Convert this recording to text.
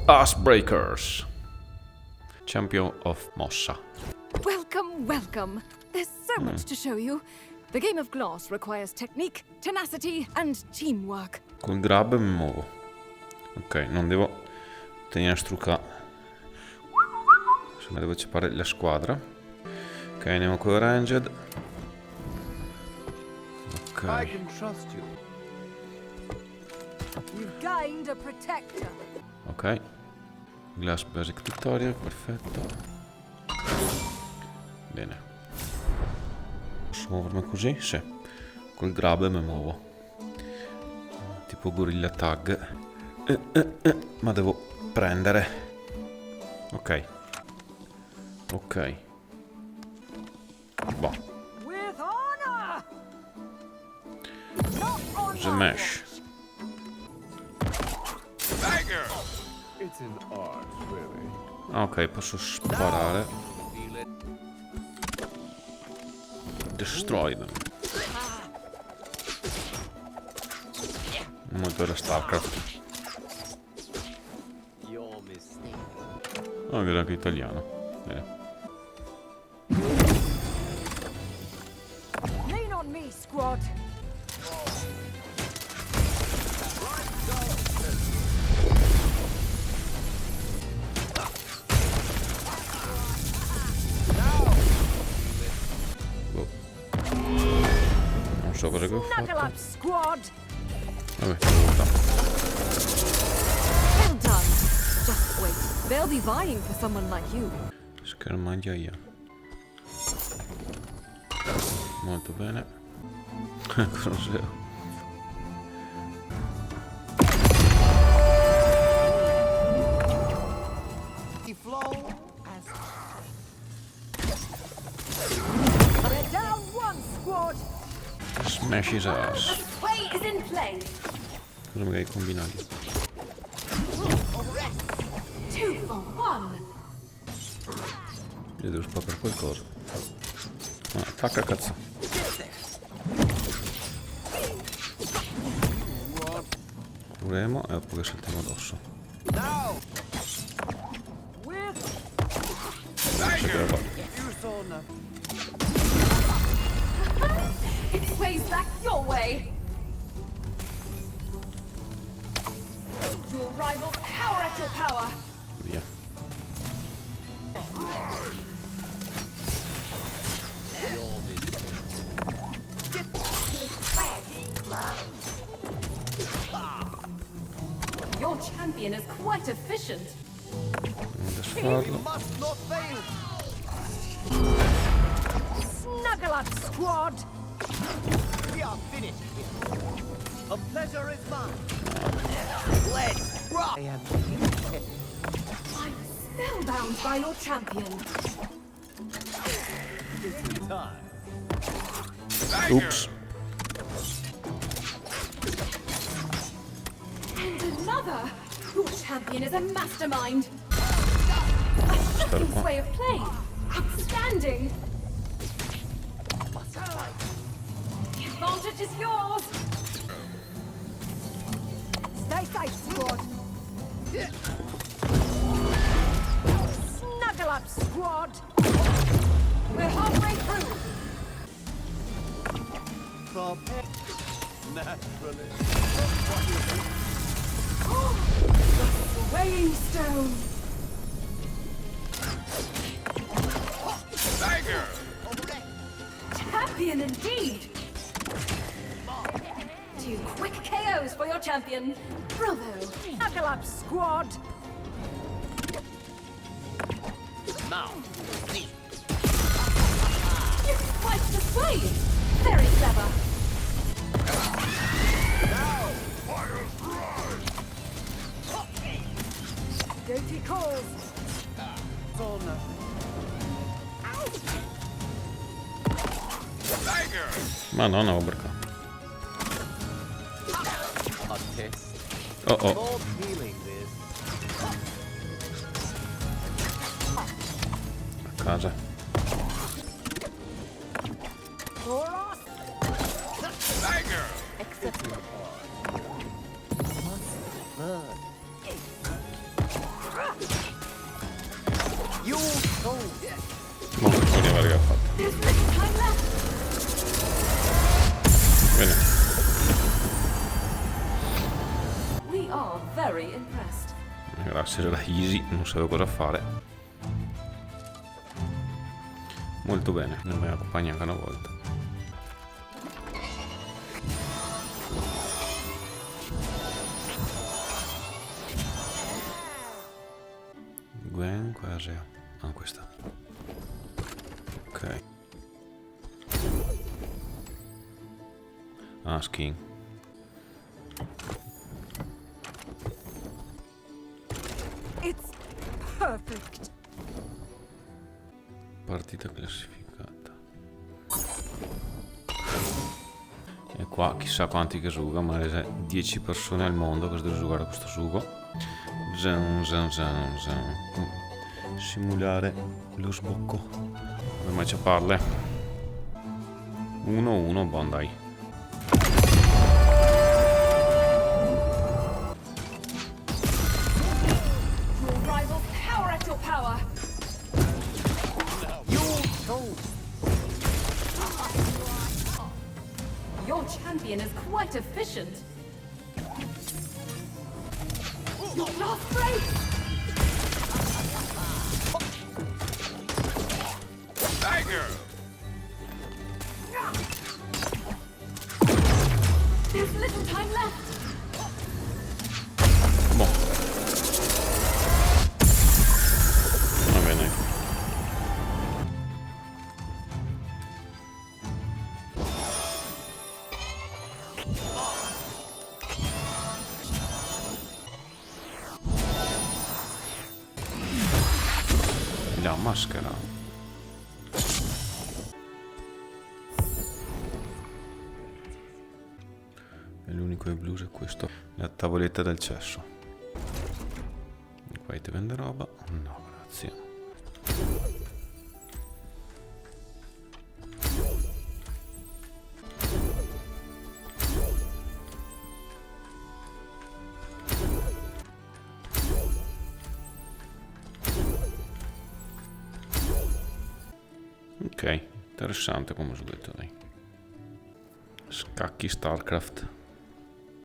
glAssBreakers. Champion of mossa. Welcome, welcome. There's so much to show you. The game of glass requires technique, tenacity and teamwork. Col grab mi muovo. Ok, non devo tenere strucca. Se me devo separare la squadra. Ok, andiamo con ranged. Ok. I can trust you. You've gained a protector. Ok. Glass basic tutorial, perfetto. Bene. Posso muovermi così? Sì. Col grab mi muovo. Tipo gorilla tag. Ma devo prendere. Ok. Ok. Boh. With honor. Smash. It's an art, really. Ok, posso sparare. Destroy them. Molto da StarCraft. Oh, vedo anche italiano. Bene. Lean on me, squad. Boh. Non so cosa che ho Snuggle fatto. up, squad. Vabbè, sta. Well done. Just wait. They'll be vying for someone like you. Schermaglia. Molto bene. Cos'è? They're down one, squad. Smash his ass. Play is in play. Cosa magari combinati? 2 for 1. Io devo spaccare qualcosa. No, attacca cazzo. Curiamo e oppure saltiamo addosso. It sways back your way. Your rivals power at your power. Via. Your champion is quite efficient. Adesso farlo. Snuggle up, squad. We are finished here. A pleasure is mine. Let's rock. I am I'm spellbound by your champion. time. Oops. And another. Your champion is a mastermind. A shocking way of play. Outstanding. The advantage is yours. Stay safe, squad. Snuggle up, squad. We're halfway through. Prepare. Naturally. The swaying stone. Champion indeed. 2 quick KOs for your champion. Provo. Knuckle up, squad. Now. It's quite the sway. Very clever. Dirty calls. Madonna, obrka. A test. Oh oh. More healing this. A casa. Except Blood. guarda che ha fatto. There's little time left. Bene. We are very impressed. Grazie alla easy, non sapevo cosa fare. Molto bene, non mi accompagna anche una volta. Gwen, quasi. Ah, questa. Ok. Ah, skin. It's perfect. Partita classificata. E qua chissà quanti che suga, ma 10 persone al mondo che devono giocare a questo sugo. Simulare lo sbocco. Come mai ci parle? 1-1, buon dai. Your rivals power at your power. Your champion is quite efficient. Your last break. There's little time left. Boh. Va bene. La maschera. E l'unico è blues è questo. La tavoletta del cesso. Qua ti vende roba? No, grazie. Ok, interessante come ho detto, dai. Scacchi StarCraft.